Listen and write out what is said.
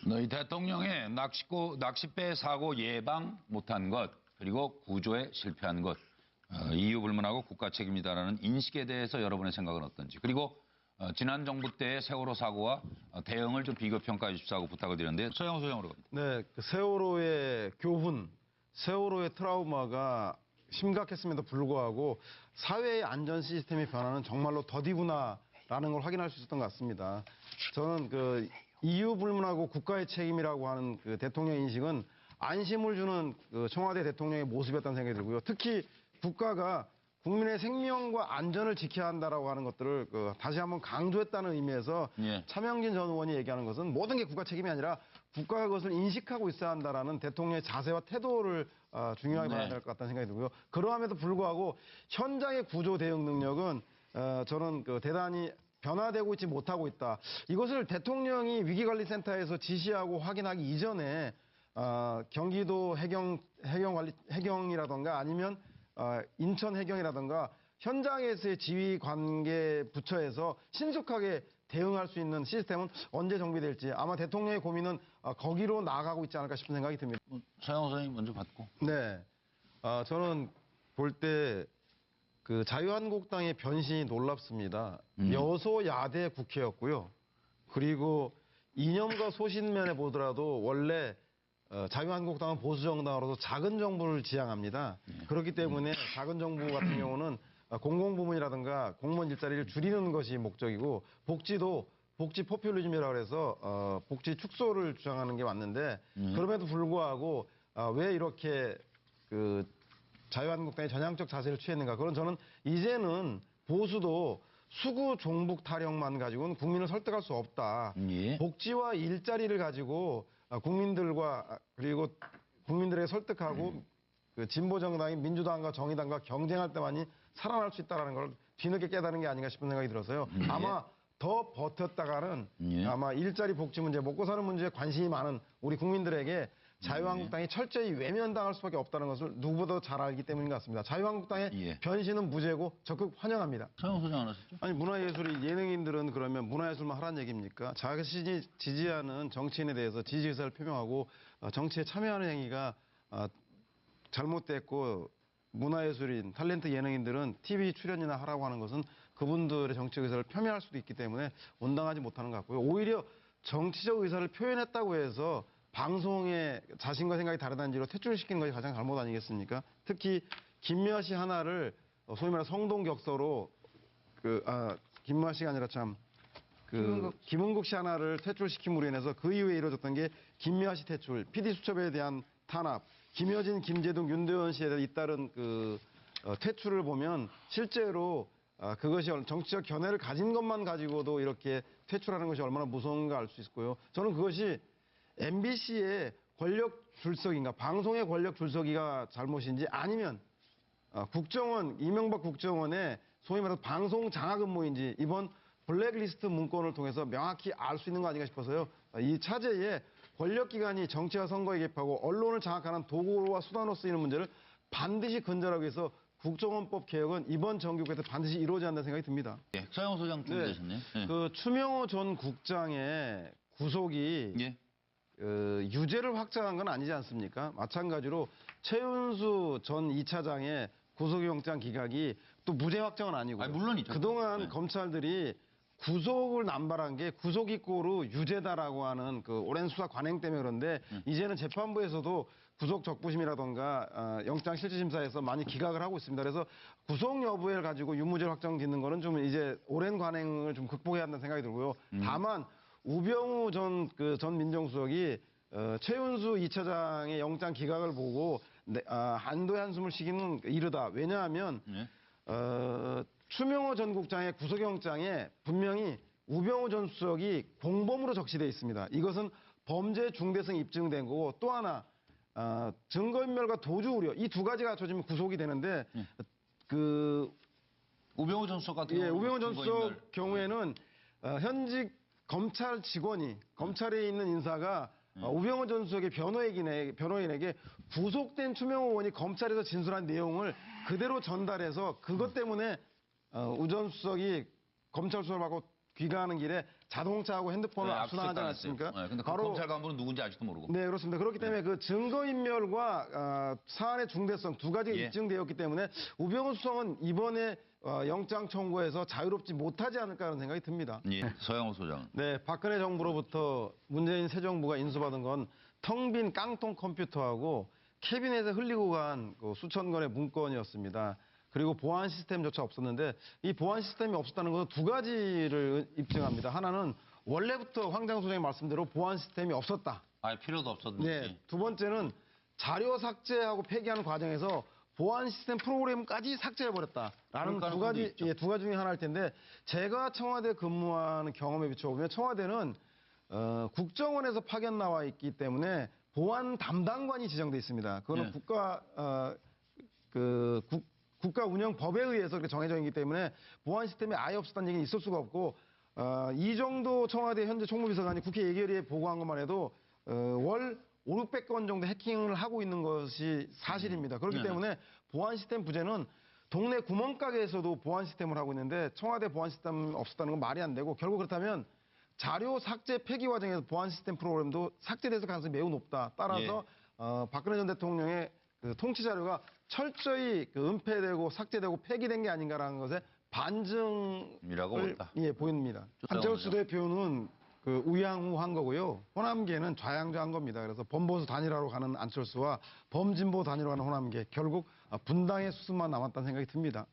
이 대통령의 낚싯배 사고 예방 못한 것, 그리고 구조에 실패한 것, 이유 불문하고 국가 책임이다라는 인식에 대해서 여러분의 생각은 어떤지, 그리고 지난 정부 때의 세월호 사고와 대응을 좀 비교평가해 주십사고 부탁을 드렸는데, 서영호 소장으로 갑니다. 네, 그 세월호의 교훈, 세월호의 트라우마가 심각했음에도 불구하고 사회의 안전 시스템의 변화는 정말로 더디구나라는 걸 확인할 수 있었던 것 같습니다. 저는 그 이유 불문하고 국가의 책임이라고 하는 그 대통령 인식은 안심을 주는 그 청와대 대통령의 모습이었다는 생각이 들고요. 특히 국가가 국민의 생명과 안전을 지켜야 한다라고 하는 것들을 다시 한번 강조했다는 의미에서 예. 차명진 전 의원이 얘기하는 것은 모든 게 국가 책임이 아니라 국가가 그것을 인식하고 있어야 한다라는 대통령의 자세와 태도를 중요하게 봐야 될 것 같다는 생각이 들고요. 그러함에도 불구하고 현장의 구조 대응 능력은 저는 대단히 변화되고 있지 못하고 있다. 이것을 대통령이 위기관리센터에서 지시하고 확인하기 이전에 경기도 해경이라던가 아니면 인천 해경이라던가 현장에서의 지휘 관계 부처에서 신속하게 대응할 수 있는 시스템은 언제 정비될지 아마 대통령의 고민은 거기로 나아가고 있지 않을까 싶은 생각이 듭니다. 서영호 소장님 먼저 받고. 네, 저는 볼 때 그 자유한국당의 변신이 놀랍습니다. 여소야대 국회였고요. 그리고 이념과 소신면에 보더라도 원래 자유한국당은 보수정당으로서 작은 정부를 지향합니다. 그렇기 때문에 작은 정부 같은 경우는 공공부문이라든가 공무원 일자리를 줄이는 것이 목적이고 복지도 복지 포퓰리즘이라고 해서 복지 축소를 주장하는 게 맞는데 그럼에도 불구하고 왜 이렇게 자유한국당이 전향적 자세를 취했는가. 그건 저는 이제는 보수도 수구 종북 타령만 가지고는 국민을 설득할 수 없다. 예. 복지와 일자리를 가지고 국민들과 그리고 국민들에게 설득하고 그 진보 정당인 민주당과 정의당과 경쟁할 때만이 살아날 수 있다는 걸 뒤늦게 깨달은 게 아닌가 싶은 생각이 들어서요. 아마 더 버텼다가는 아마 일자리 복지 문제, 먹고 사는 문제에 관심이 많은 우리 국민들에게 자유한국당이 철저히 외면당할 수밖에 없다는 것을 누구보다 잘 알기 때문인 것 같습니다. 자유한국당의 변신은 무죄고 적극 환영합니다. 서영호 소장 안 하셨죠? 아니 문화예술이 예능인들은 그러면 문화예술만 하라는 얘기입니까? 자신이 지지하는 정치인에 대해서 지지 의사를 표명하고 정치에 참여하는 행위가 잘못됐고 문화예술인, 탤런트 예능인들은 TV 출연이나 하라고 하는 것은 그분들의 정치 의사를 표명할 수도 있기 때문에 온당하지 못하는 것 같고요. 오히려 정치적 의사를 표현했다고 해서 방송에 자신과 생각이 다르다는 지로 퇴출시키는 것이 가장 잘못 아니겠습니까? 특히 김미아 씨 하나를 소위 말해 성동격서로 김미아 씨가 아니라 김은국 씨 하나를 퇴출시킴으로 인해서 그 이후에 이루어졌던 게 김미아 씨 퇴출, PD 수첩에 대한 탄압, 김여진, 김재동, 윤대원 씨에 대한 잇따른 퇴출을 보면 실제로 그것이 정치적 견해를 가진 것만 가지고도 이렇게 퇴출하는 것이 얼마나 무서운가 알 수 있고요. 저는 그것이 MBC의 권력 줄서기인가, 방송의 권력 줄서기가 잘못인지 아니면 국정원, 이명박 국정원의 소위 말해서 방송 장악 음모인지 이번 블랙리스트 문건을 통해서 명확히 알 수 있는 거 아닌가 싶어서요. 이 차제에 권력기관이 정치와 선거에 개입하고 언론을 장악하는 도구와 수단으로 쓰이는 문제를 반드시 근절하기 위해서 국정원법 개혁은 이번 정기국회에서 반드시 이루어져야 한다는 생각이 듭니다. 예, 서영호 소장 준비되셨네요. 네. 그 추명호 전 국장의 구속이 유죄를 확정한 건 아니지 않습니까? 마찬가지로 최은수 전 2차장의 구속영장 기각이 또 무죄 확정은 아니고요. 물론이죠. 그동안 검찰들이 구속을 남발한 게 구속 이꼬르 유죄다라고 하는 그 오랜 수사 관행 때문에 그런데 이제는 재판부에서도 구속 적부심이라던가 영장 실질심사에서 많이 기각을 하고 있습니다. 그래서 구속 여부를 가지고 유무죄 확정 짓는 거는 좀 이제 오랜 관행을 좀 극복해야 한다는 생각이 들고요. 다만 우병우 전 민정수석이 최은수 2차장의 영장 기각을 보고 한도의 한숨을 쉬기는 이르다. 왜냐하면 추명호 전 국장의 구속영장에 분명히 우병우 전 수석이 공범으로 적시되어 있습니다. 이것은 범죄 중대성이 입증된 거고 또 하나 증거인멸과 도주 우려 이 두 가지가 갖춰지면 구속이 되는데 우병우 전 수석 같은 경우는 우병우 전 수석 경우에는 현직 검찰 직원이 검찰에 있는 인사가 우병우 전 수석의 변호인에게 구속된 추명호 의원이 검찰에서 진술한 내용을 그대로 전달해서 그것 때문에 우 전 수석이 검찰 수사를 받고 귀가하는 길에 자동차하고 핸드폰을 압수당하지 않았습니까? 네, 근데 그 검찰 간부는 누군지 아직도 모르고. 네, 그렇습니다. 그렇기 때문에 그 증거인멸과 사안의 중대성 두 가지가 예. 입증되었기 때문에 우병우 수석은 이번에 영장 청구에서 자유롭지 못하지 않을까 하는 생각이 듭니다. 예, 서영호 소장. 네, 박근혜 정부로부터 문재인 새 정부가 인수받은 건 텅 빈 깡통 컴퓨터하고 캐비넷에 흘리고 간 그 수천 건의 문건이었습니다. 그리고 보안 시스템조차 없었는데 이 보안 시스템이 없었다는 것은 두 가지를 입증합니다. 하나는 원래부터 황장 소장의 말씀대로 보안 시스템이 없었다. 아, 필요도 없었는지. 네, 두 번째는 자료 삭제하고 폐기하는 과정에서 보안 시스템 프로그램까지 삭제해버렸다라는 그럴 두 가지, 가능성도 있죠. 두 가지 중에 하나일 텐데 제가 청와대 근무하는 경험에 비춰보면 청와대는 국정원에서 파견 나와 있기 때문에 보안 담당관이 지정돼 있습니다. 그거는 네. 국가 운영 법에 의해서 그렇게 정해져 있기 때문에 보안 시스템이 아예 없었다는 얘기는 있을 수가 없고 이 정도 청와대 현재 총무비서관이 국회 예결위에 보고한 것만 해도 월 500~600건 정도 해킹을 하고 있는 것이 사실입니다. 그렇기 네. 때문에 보안 시스템 부재는 동네 구멍가게에서도 보안 시스템을 하고 있는데 청와대 보안 시스템 없었다는 건 말이 안 되고 결국 그렇다면 자료 삭제 폐기 과정에서 보안 시스템 프로그램도 삭제될 가능성이 매우 높다. 따라서 박근혜 전 대통령의 그 통치 자료가 철저히 은폐되고 삭제되고 폐기된 게 아닌가라는 것에 이라고 반증을 본다. 보입니다. 한철수 대표는 그 우양우한 거고요. 호남계는 좌양좌한 겁니다. 그래서 범보수 단일화로 가는 안철수와 범진보 단일화로 가는 호남계 결국 분당의 수순만 남았다는 생각이 듭니다.